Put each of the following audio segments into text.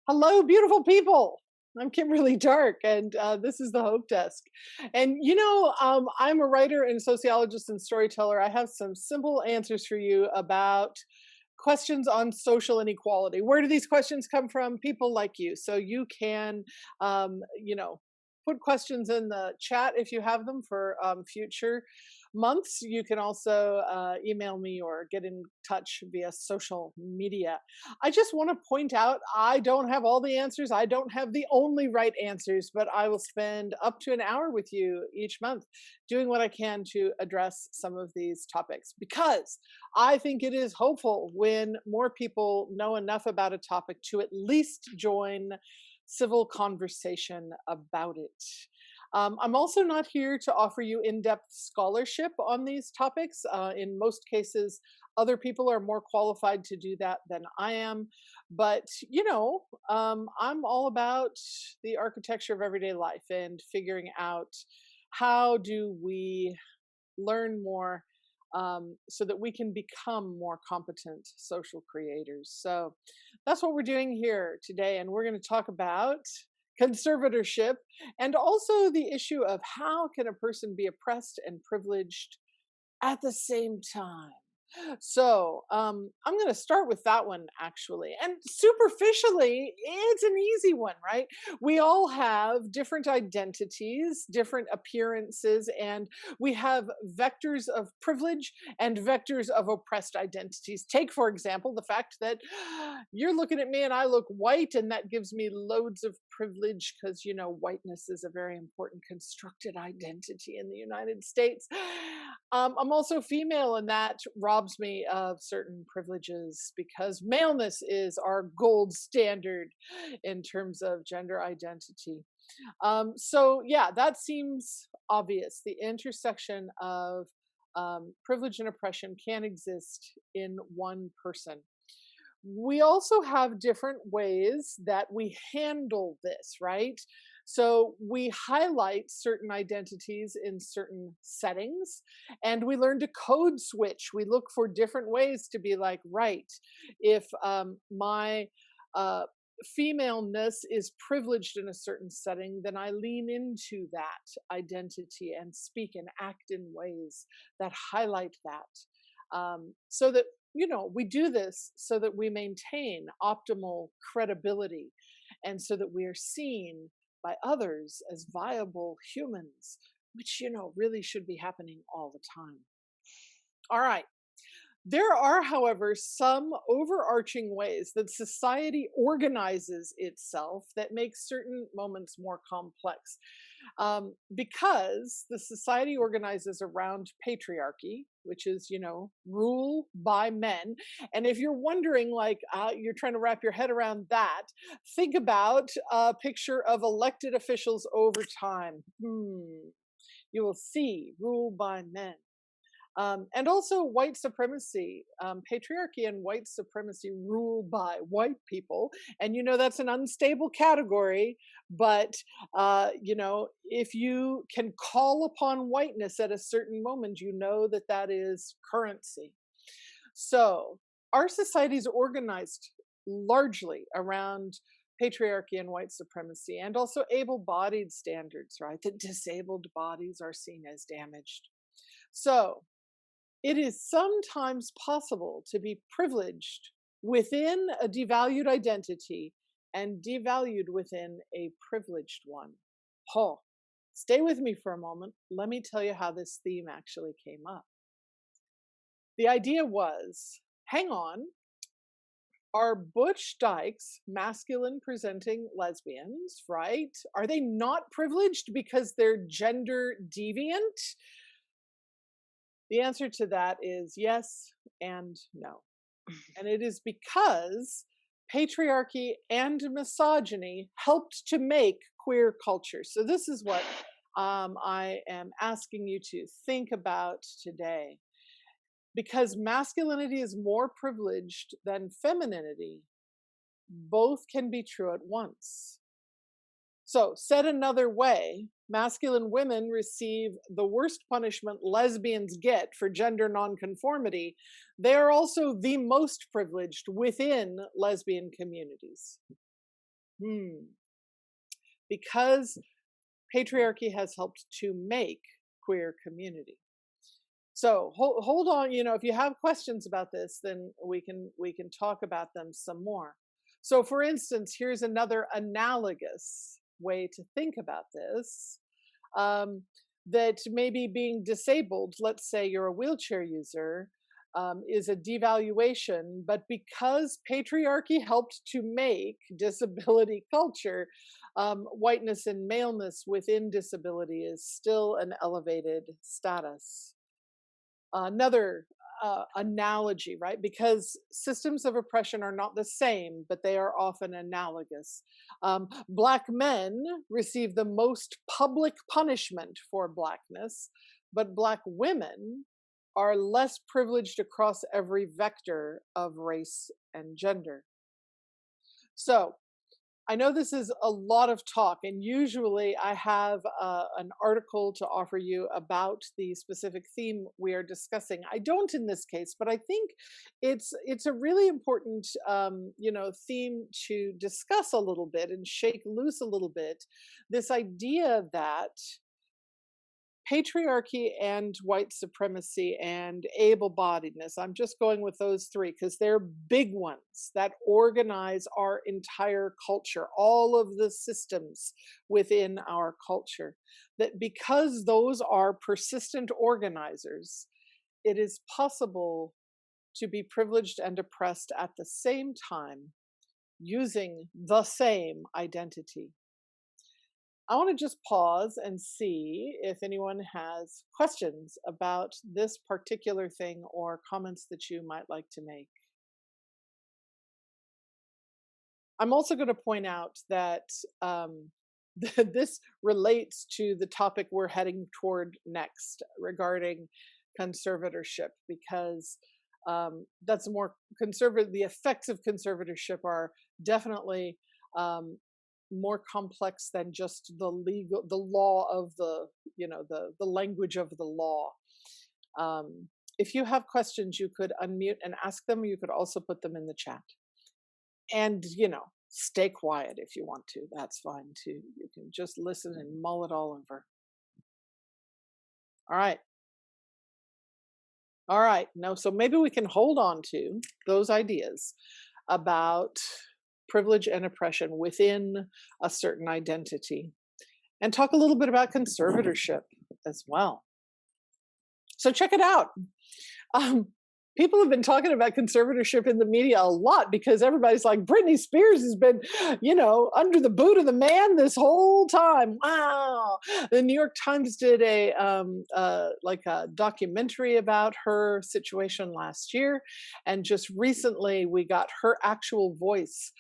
Hello, beautiful people. I'm Kimberly Dark, and this is the Hope Desk. And I'm a writer and sociologist and storyteller. I have some simple answers for you about questions on social inequality. Where do these questions come from? People like you. So you can, put questions in the chat if you have them for future months. You can also email me or get in touch via social media. I just want to point out I don't have all the answers. I don't have the only right answers, but I will spend up to an hour with you each month doing what I can to address some of these topics because I think it is hopeful when more people know enough about a topic to at least join civil conversation about it. I'm also not here to offer you in depth scholarship on these topics. In most cases, other people are more qualified to do that than I am. But, I'm all about the architecture of everyday life and figuring out how do we learn more so that we can become more competent social creators. So that's what we're doing here today. And we're going to talk about conservatorship and also the issue of how can a person be oppressed and privileged at the same time. So I'm going to start with that one actually. And superficially, it's an easy one, right? We all have different identities, different appearances, and we have vectors of privilege and vectors of oppressed identities. Take, for example, the fact that you're looking at me and I look white, and that gives me loads of privilege because, whiteness is a very important constructed identity in the United States. I'm also female, and that robs me of certain privileges because maleness is our gold standard in terms of gender identity. So, that seems obvious. The intersection of privilege and oppression can exist in one person. We also have different ways that we handle this, right? So we highlight certain identities in certain settings and we learn to code switch. We look for different ways to be like, right, if my uh, femaleness is privileged in a certain setting, then I lean into that identity and speak and act in ways that highlight that. So that we do this so that we maintain optimal credibility and so that we are seen by others as viable humans, which, really should be happening all the time. All right. There are, however, some overarching ways that society organizes itself that makes certain moments more complex. Because the society organizes around patriarchy, which is, rule by men. And if you're wondering, like, you're trying to wrap your head around that, think about a picture of elected officials over time. You will see rule by men. And also white supremacy, patriarchy and white supremacy rule by white people. And that's an unstable category, but if you can call upon whiteness at a certain moment, you know that that is currency. So our society is organized largely around patriarchy and white supremacy, and also able-bodied standards, right? That disabled bodies are seen as damaged. So it is sometimes possible to be privileged within a devalued identity and devalued within a privileged one. Oh, stay with me for a moment. Let me tell you how this theme actually came up. The idea was, hang on, are Butch Dykes masculine presenting lesbians, right? Are they not privileged because they're gender deviant? The answer to that is yes and no. And it is because patriarchy and misogyny helped to make queer culture. So, this is what I am asking you to think about today. Because masculinity is more privileged than femininity, both can be true at once. So, said another way, masculine women receive the worst punishment lesbians get for gender nonconformity. They are also the most privileged within lesbian communities. Hmm. Because patriarchy has helped to make queer community. So hold on, if you have questions about this, then we can talk about them some more. So for instance, here's another analogous way to think about this. Um, that maybe being disabled, let's say you're a wheelchair user, is a devaluation, but because patriarchy helped to make disability culture, whiteness and maleness within disability is still an elevated status. Another analogy, right? Because systems of oppression are not the same, but they are often analogous. Black men receive the most public punishment for blackness, but Black women are less privileged across every vector of race and gender. So, I know this is a lot of talk, and usually I have an article to offer you about the specific theme we are discussing. I don't in this case, but I think it's a really important theme to discuss a little bit and shake loose a little bit. This idea that patriarchy and white supremacy and able-bodiedness, I'm just going with those three because they're big ones that organize our entire culture, all of the systems within our culture, that because those are persistent organizers, it is possible to be privileged and oppressed at the same time using the same identity. I want to just pause and see if anyone has questions about this particular thing or comments that you might like to make. I'm also going to point out that this relates to the topic we're heading toward next regarding conservatorship, because that's more conservative. The effects of conservatorship are definitely um, more complex than just the law of the language of the law. If you have questions, you could unmute and ask them. You could also put them in the chat, and stay quiet if you want to. That's fine too. You can just listen and mull it all over. All right. All right. No, so maybe we can hold on to those ideas about privilege and oppression within a certain identity and talk a little bit about conservatorship as well. So check it out. Um, People have been talking about conservatorship in the media a lot because everybody's like, Britney Spears has been, under the boot of the man this whole time. Wow. The New York Times did a documentary about her situation last year. And just recently we got her actual voice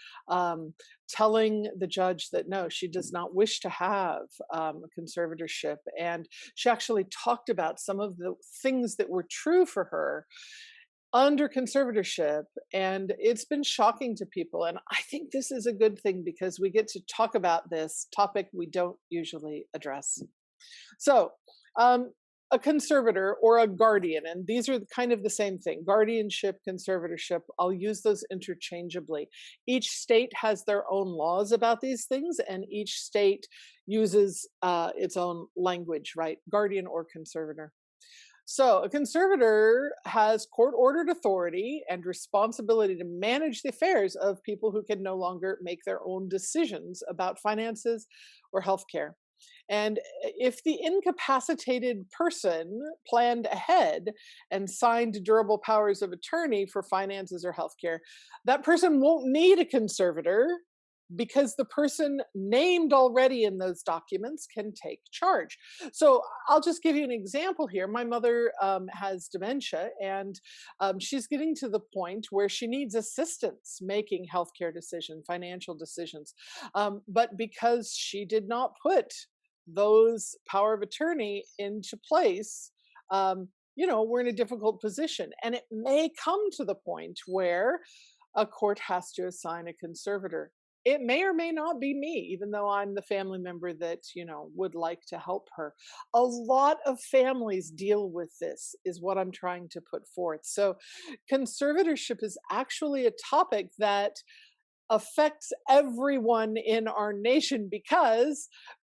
telling the judge that no, she does not wish to have a conservatorship. And she actually talked about some of the things that were true for her under conservatorship, and it's been shocking to people. And I think this is a good thing because we get to talk about this topic we don't usually address. So, a conservator or a guardian, and these are kind of the same thing: guardianship, conservatorship. I'll use those interchangeably. Each state has their own laws about these things, and each state uses its own language, right? Guardian or conservator. So, a conservator has court ordered authority and responsibility to manage the affairs of people who can no longer make their own decisions about finances or healthcare. And if the incapacitated person planned ahead and signed durable powers of attorney for finances or healthcare, that person won't need a conservator because the person named already in those documents can take charge. So I'll just give you an example here. My mother has dementia, and she's getting to the point where she needs assistance making healthcare decisions, financial decisions. But because she did not put those power of attorney into place, we're in a difficult position. And it may come to the point where a court has to assign a conservator. It may or may not be me, even though I'm the family member that, would like to help her. A lot of families deal with this, is what I'm trying to put forth. So conservatorship is actually a topic that affects everyone in our nation because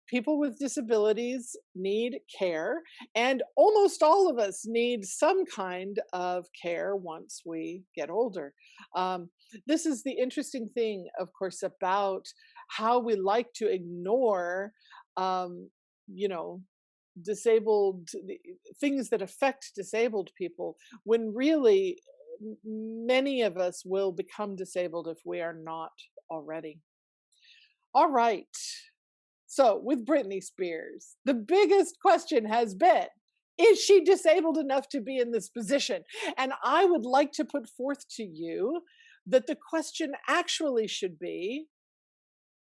people with disabilities need care, and almost all of us need some kind of care once we get older. Um, this is the interesting thing, of course, about how we like to ignore, um, you know, disabled things that affect disabled people when really many of us will become disabled if we are not already. All right. So, with Britney Spears, the biggest question has been, is she disabled enough to be in this position? And I would like to put forth to you that the question actually should be,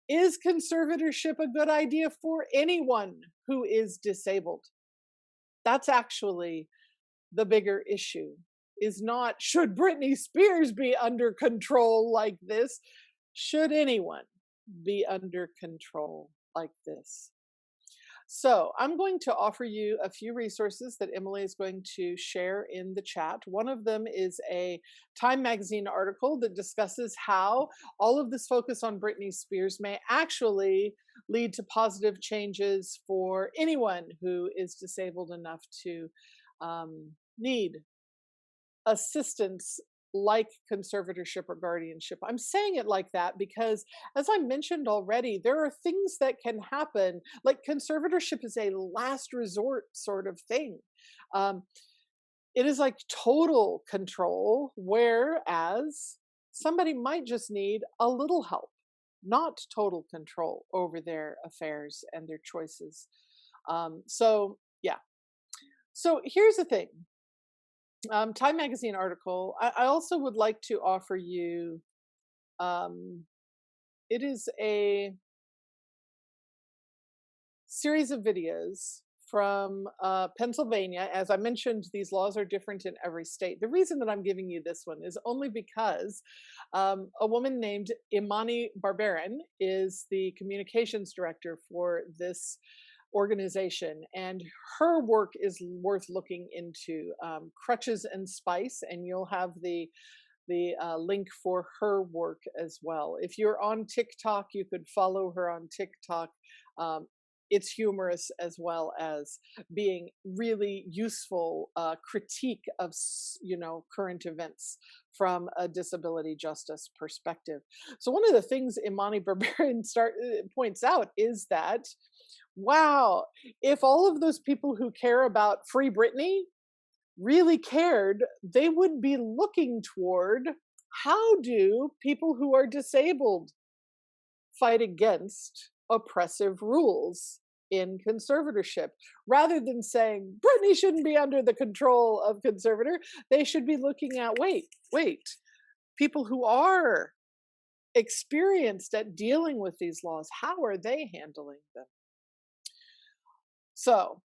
is conservatorship a good idea for anyone who is disabled? That's actually the bigger issue. Is not, should Britney Spears be under control like this? Should anyone be under control like this? So I'm going to offer you a few resources that Emily is going to share in the chat. One of them is a Time magazine article that discusses how all of this focus on Britney Spears may actually lead to positive changes for anyone who is disabled enough to need assistance like conservatorship or guardianship. I'm saying it like that because, as I mentioned already, there are things that can happen. Like conservatorship is a last resort sort of thing. Um, it is like total control, whereas somebody might just need a little help, not total control over their affairs and their choices. Yeah. So here's the thing. Time magazine article. I also would like to offer you. Um, it is a series of videos from Pennsylvania. As I mentioned, these laws are different in every state. The reason that I'm giving you this one is only because a woman named Imani Barbaran is the communications director for this organization, and her work is worth looking into. Crutches and Spice, and you'll have the link for her work as well. If you're on TikTok, you could follow her on TikTok. Um, it's humorous as well as being really useful critique of current events from a disability justice perspective. So one of the things Imani Barbarian points out is that, wow, if all of those people who care about Free Britney really cared, they would be looking toward, how do people who are disabled fight against oppressive rules in conservatorship? Rather than saying Britney shouldn't be under the control of conservator, they should be looking at, wait, people who are experienced at dealing with these laws, how are they handling them? So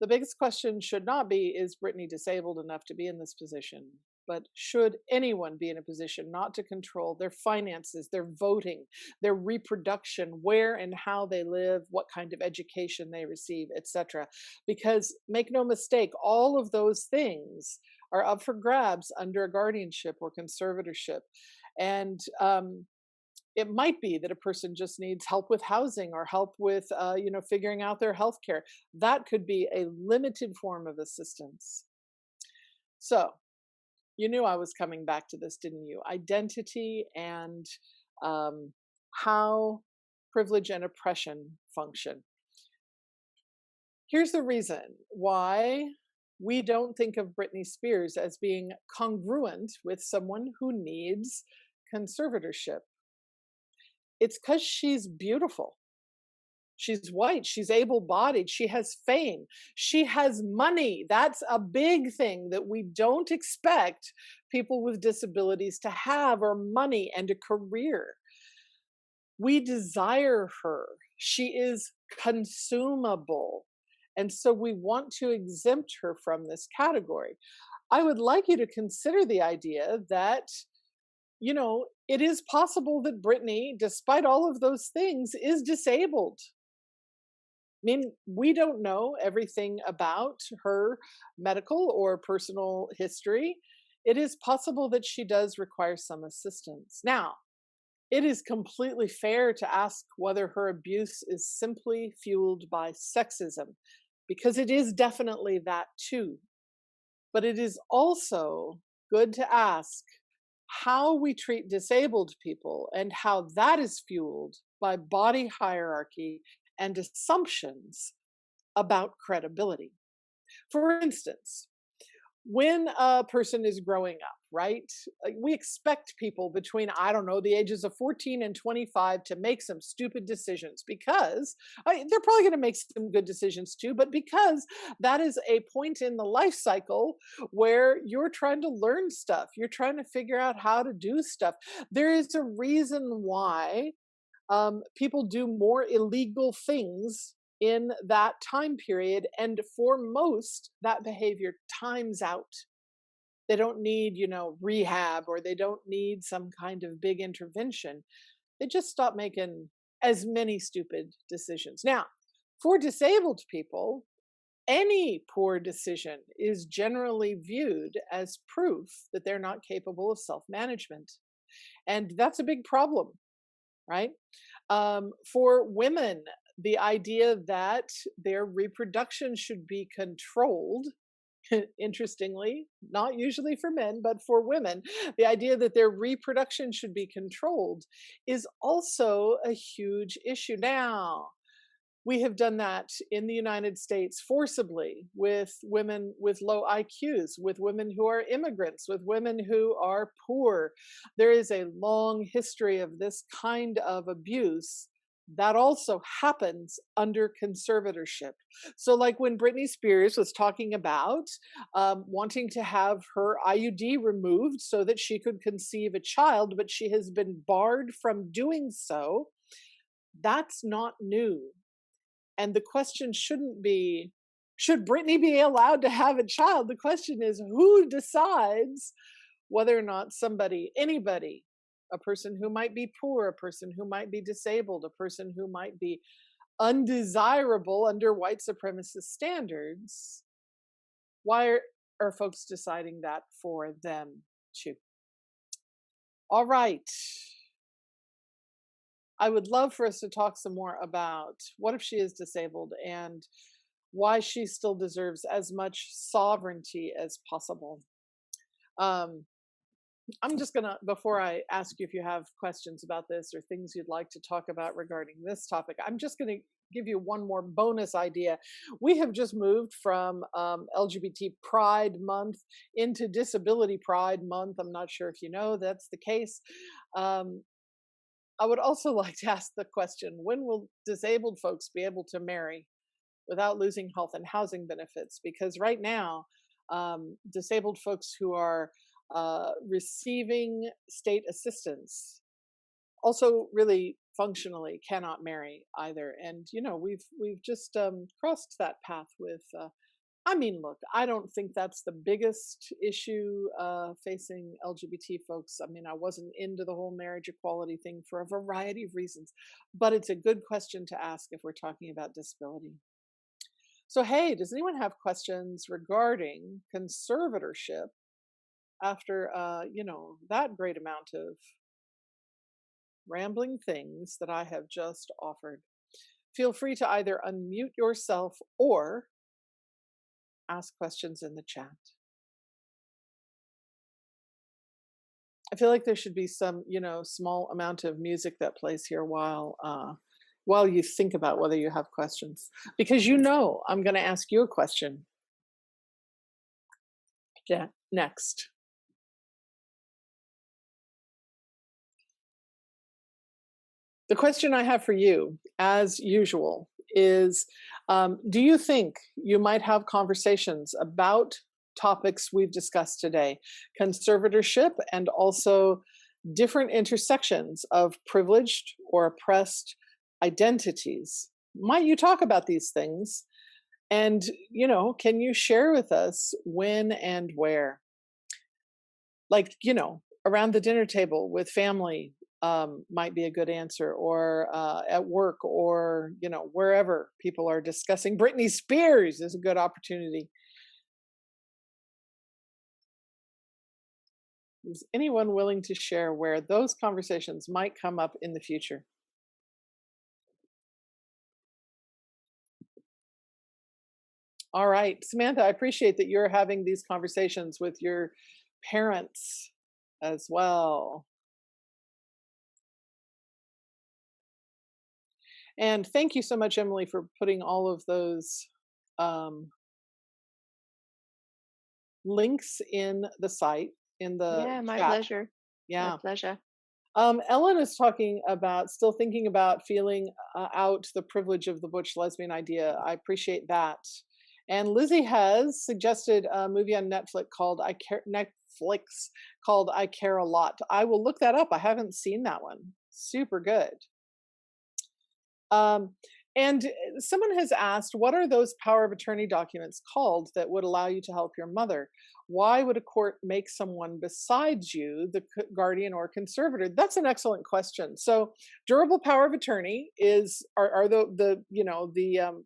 the biggest question should not be, is Britney disabled enough to be in this position? But should anyone be in a position not to control their finances, their voting, their reproduction, where and how they live, what kind of education they receive, etc.? Because make no mistake, all of those things are up for grabs under a guardianship or conservatorship. And it might be that a person just needs help with housing or help with, figuring out their health care. That could be a limited form of assistance. So you knew I was coming back to this, didn't you? Identity and how privilege and oppression function. Here's the reason why we don't think of Britney Spears as being congruent with someone who needs conservatorship. It's because she's beautiful. She's white. She's able bodied. She has fame. She has money. That's a big thing that we don't expect people with disabilities to have, or money and a career. We desire her. She is consumable. And so we want to exempt her from this category. I would like you to consider the idea that, it is possible that Britney, despite all of those things, is disabled. I mean, we don't know everything about her medical or personal history. It is possible that she does require some assistance. Now, it is completely fair to ask whether her abuse is simply fueled by sexism, because it is definitely that too. But it is also good to ask how we treat disabled people and how that is fueled by body hierarchy and assumptions about credibility. For instance, when a person is growing up, right? We expect people between, I don't know, the ages of 14 and 25 to make some stupid decisions because they're probably going to make some good decisions too, but because that is a point in the life cycle where you're trying to learn stuff, you're trying to figure out how to do stuff. There is a reason why people do more illegal things in that time period. And for most, that behavior times out. They don't need, rehab, or they don't need some kind of big intervention. They just stop making as many stupid decisions. Now, for disabled people, any poor decision is generally viewed as proof that they're not capable of self management. And that's a big problem, right? For women, the idea that their reproduction should be controlled, interestingly, not usually for men, but for women, the idea that their reproduction should be controlled is also a huge issue. Now, we have done that in the United States forcibly with women with low IQs, with women who are immigrants, with women who are poor. There is a long history of this kind of abuse that also happens under conservatorship. So, like when Britney Spears was talking about wanting to have her IUD removed so that she could conceive a child, but she has been barred from doing so, that's not new. And the question shouldn't be, should Britney be allowed to have a child? The question is, who decides whether or not somebody, anybody, a person who might be poor, a person who might be disabled, a person who might be undesirable under white supremacist standards, why are folks deciding that for them too? All right. I would love for us to talk some more about what if she is disabled and why she still deserves as much sovereignty as possible. Um, I'm just going to, before I ask you if you have questions about this or things you'd like to talk about regarding this topic, I'm just going to give you one more bonus idea. We have just moved from LGBT Pride Month into Disability Pride Month. I'm not sure if you know that's the case. I would also like to ask the question, when will disabled folks be able to marry without losing health and housing benefits? Because right now, disabled folks who are receiving state assistance also really functionally cannot marry either. And we've just crossed that path with I mean, look, I don't think that's the biggest issue facing LGBT folks. I mean, I wasn't into the whole marriage equality thing for a variety of reasons, but it's a good question to ask if we're talking about disability. So, hey, does anyone have questions regarding conservatorship after, that great amount of rambling things that I have just offered? Feel free to either unmute yourself or ask questions in the chat. I feel like there should be some, small amount of music that plays here while you think about whether you have questions, because I'm going to ask you a question. Yeah, next. The question I have for you, as usual, is do you think you might have conversations about topics we've discussed today, conservatorship, and also different intersections of privileged or oppressed identities? Might you talk about these things? And, can you share with us when and where? Like, around the dinner table with family, might be a good answer, or at work, or wherever people are discussing Britney Spears is a good opportunity. Is anyone willing to share where those conversations might come up in the future? All right, Samantha, I appreciate that you're having these conversations with your parents as well. And thank you so much, Emily, for putting all of those um, links in the site, in the Yeah, my chat. pleasure. My Yeah. pleasure. Ellen is talking about still thinking about feeling out the privilege of the butch lesbian idea. I appreciate that. And Lizzie has suggested a movie on Netflix called I Care a Lot. I will look that up. I haven't seen that one. Super good. Um, and someone has asked, what are those power of attorney documents called that would allow you to help your mother? Why would a court make someone besides you the guardian or conservator? That's an excellent question. So, durable power of attorney are the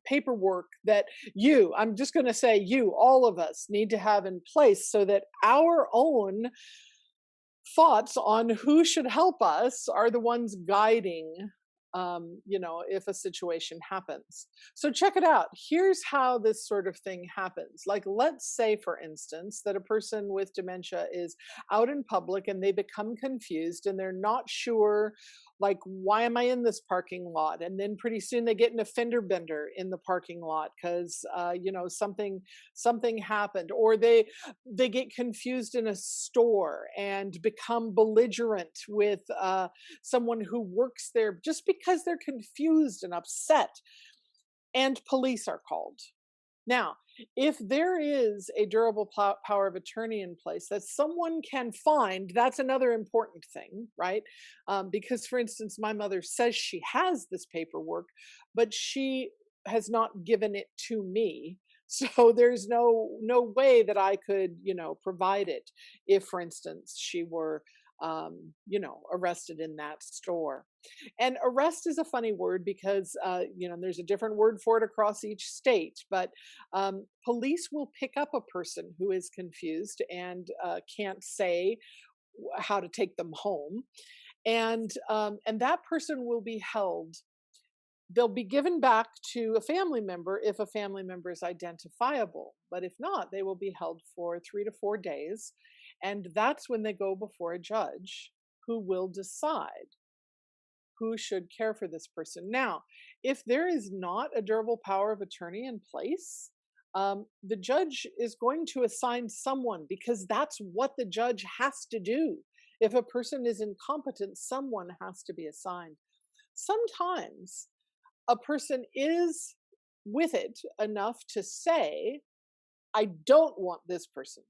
paperwork that you, I'm just going to say you, all of us need to have in place so that our own thoughts on who should help us are the ones guiding if a situation happens. So check it out. Here's how this sort of thing happens. Like, let's say, for instance, that a person with dementia is out in public and they become confused and they're not sure, like, why am I in this parking lot? And then pretty soon they get in a fender bender in the parking lot because something happened, or they get confused in a store and become belligerent with someone who works there just because they're confused and upset, and police are called. Now, if there is a durable power of attorney in place that someone can find, that's another important thing, right? Because, for instance, my mother says she has this paperwork, but she has not given it to me. So there's no way that I could, provide it if, for instance, she were, arrested in that store. And arrest is a funny word because there's a different word for it across each state. But police will pick up a person who is confused and can't say how to take them home, and that person will be held. They'll be given back to a family member if a family member is identifiable. But if not, they will be held for 3 to 4 days, and that's when they go before a judge who will decide who should care for this person. Now, if there is not a durable power of attorney in place, the judge is going to assign someone because that's what the judge has to do. If a person is incompetent, someone has to be assigned. Sometimes a person is with it enough to say, I don't want this person,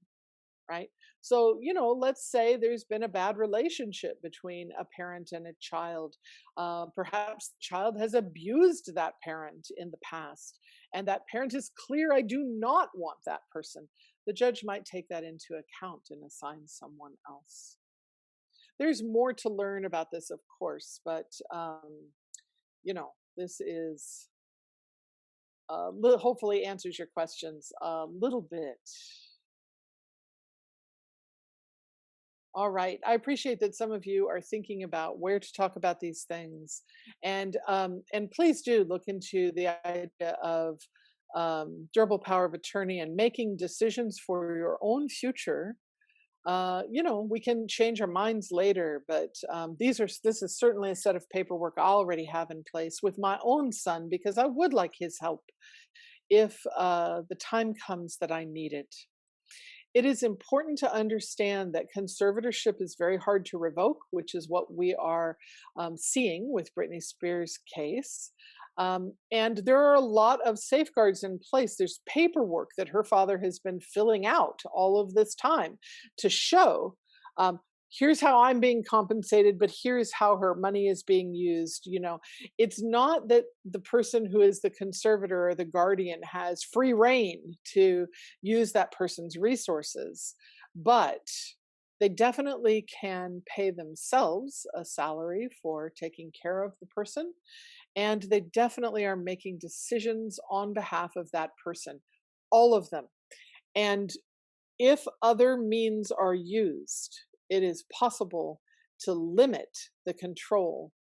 right? So, let's say there's been a bad relationship between a parent and a child. Perhaps the child has abused that parent in the past, and that parent is clear, I do not want that person. The judge might take that into account and assign someone else. There's more to learn about this, of course, but, this is hopefully answers your questions a little bit. All right. I appreciate that some of you are thinking about where to talk about these things, and please do look into the idea of durable power of attorney and making decisions for your own future. We can change our minds later, but this is certainly a set of paperwork I already have in place with my own son because I would like his help if the time comes that I need it. It is important to understand that conservatorship is very hard to revoke, which is what we are seeing with Britney Spears' case. And there are a lot of safeguards in place. There's paperwork that her father has been filling out all of this time to show, um, here's how I'm being compensated, but here's how her money is being used. It's not that the person who is the conservator or the guardian has free reign to use that person's resources, but they definitely can pay themselves a salary for taking care of the person, and they definitely are making decisions on behalf of that person, all of them. And if other means are used, it is possible to limit the control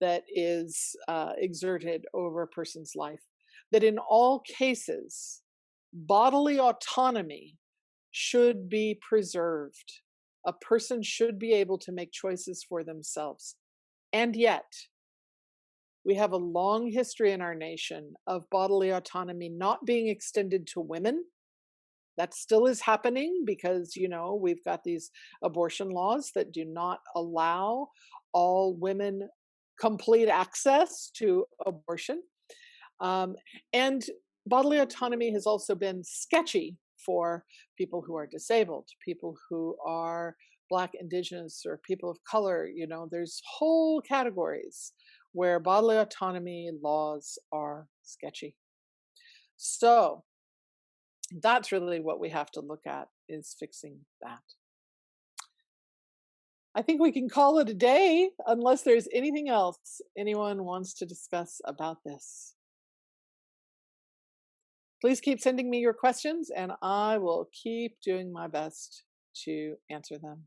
that is exerted over a person's life. That in all cases, bodily autonomy should be preserved. A person should be able to make choices for themselves. And yet, we have a long history in our nation of bodily autonomy not being extended to women. That still is happening because, we've got these abortion laws that do not allow all women complete access to abortion. Um, and bodily autonomy has also been sketchy for people who are disabled, people who are Black, Indigenous, or people of color. There's whole categories where bodily autonomy laws are sketchy. So that's really what we have to look at, is fixing that. I think we can call it a day unless there's anything else anyone wants to discuss about this. Please keep sending me your questions and I will keep doing my best to answer them.